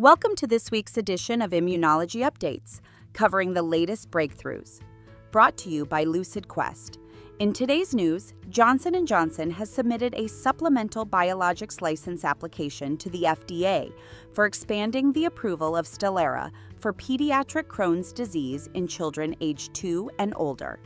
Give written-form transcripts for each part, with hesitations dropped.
Welcome to this week's edition of Immunology Updates, covering the latest breakthroughs. Brought to you by Lucid Quest. In today's news, Johnson & Johnson has submitted a supplemental biologics license application to the FDA for expanding the approval of Stelara for pediatric Crohn's disease in children aged 2 and older.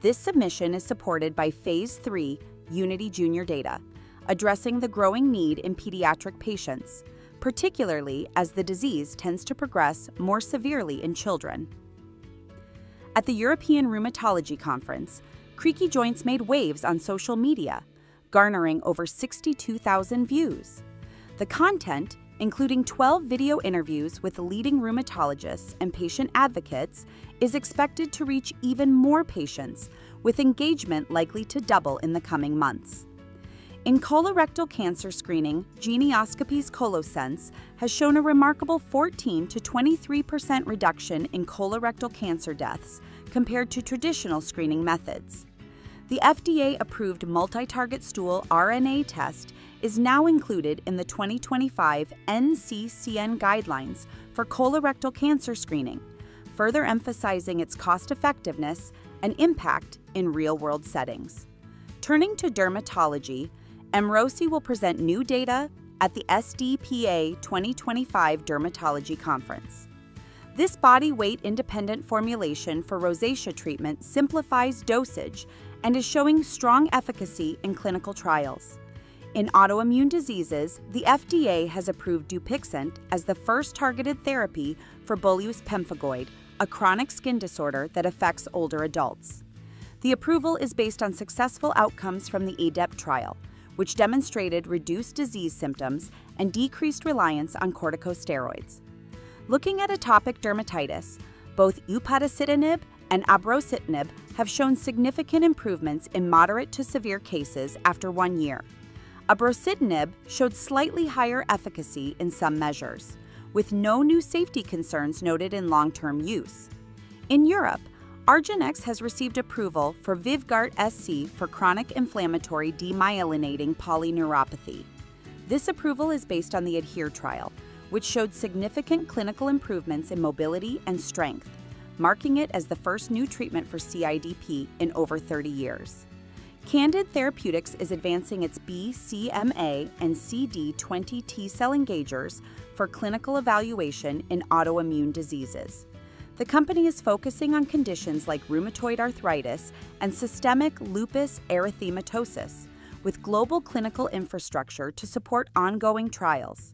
This submission is supported by Phase 3 Unity Junior data, addressing the growing need in pediatric patients, particularly as the disease tends to progress more severely in children. At the European Rheumatology Conference, creaky joints made waves on social media, garnering over 62,000 views. The content, including 12 video interviews with leading rheumatologists and patient advocates, is expected to reach even more patients, with engagement likely to double in the coming months. In colorectal cancer screening, Genioscopy's ColoSense has shown a remarkable 14 to 23% reduction in colorectal cancer deaths compared to traditional screening methods. The FDA-approved multi-target stool RNA test is now included in the 2025 NCCN guidelines for colorectal cancer screening, further emphasizing its cost-effectiveness and impact in real-world settings. Turning to dermatology, Emrosi will present new data at the SDPA 2025 Dermatology Conference. This body weight independent formulation for rosacea treatment simplifies dosage and is showing strong efficacy in clinical trials. In autoimmune diseases, the FDA has approved Dupixent as the first targeted therapy for Bullous Pemphigoid, a chronic skin disorder that affects older adults. The approval is based on successful outcomes from the ADEPT trial, which demonstrated reduced disease symptoms and decreased reliance on corticosteroids. Looking at atopic dermatitis, both upadacitinib and abrocitinib have shown significant improvements in moderate to severe cases after 1 year. Abrocitinib showed slightly higher efficacy in some measures, with no new safety concerns noted in long-term use. In Europe, argenx has received approval for Vyvgart SC for chronic inflammatory demyelinating polyneuropathy. This approval is based on the ADHERE trial, which showed significant clinical improvements in mobility and strength, marking it as the first new treatment for CIDP in over 30 years. Candid Therapeutics is advancing its BCMA and CD20 T-cell engagers for clinical evaluation in autoimmune diseases. The company is focusing on conditions like rheumatoid arthritis and systemic lupus erythematosus, with global clinical infrastructure to support ongoing trials.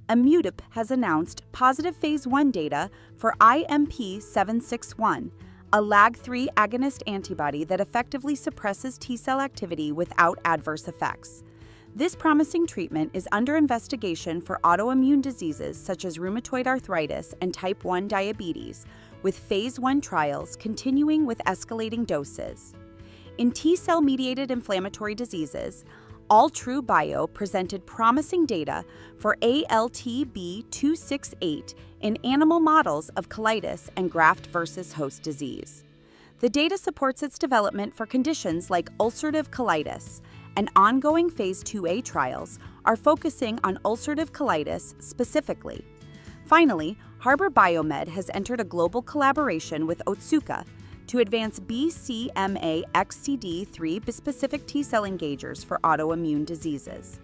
Immunology has announced positive Phase 1 data for IMP761, a LAG-3 agonist antibody that effectively suppresses T-cell activity without adverse effects. This promising treatment is under investigation for autoimmune diseases such as rheumatoid arthritis and type 1 diabetes, with Phase 1 trials continuing with escalating doses. In T-cell-mediated inflammatory diseases, AllTrueBio presented promising data for ALTB268 in animal models of colitis and graft-versus-host disease. The data supports its development for conditions like ulcerative colitis, and ongoing Phase 2A trials are focusing on ulcerative colitis specifically. Finally, Harbor Biomed has entered a global collaboration with Otsuka to advance BCMA-XCD3 bispecific T-cell engagers for autoimmune diseases.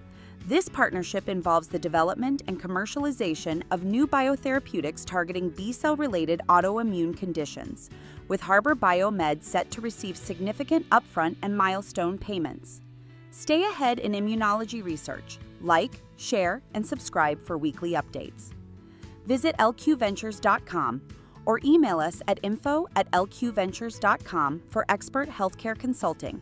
This partnership involves the development and commercialization of new biotherapeutics targeting B-cell-related autoimmune conditions, with Harbor Biomed set to receive significant upfront and milestone payments. Stay ahead in immunology research. Like, share, and subscribe for weekly updates. Visit lqventures.com or email us at info@lqventures.com for expert healthcare consulting.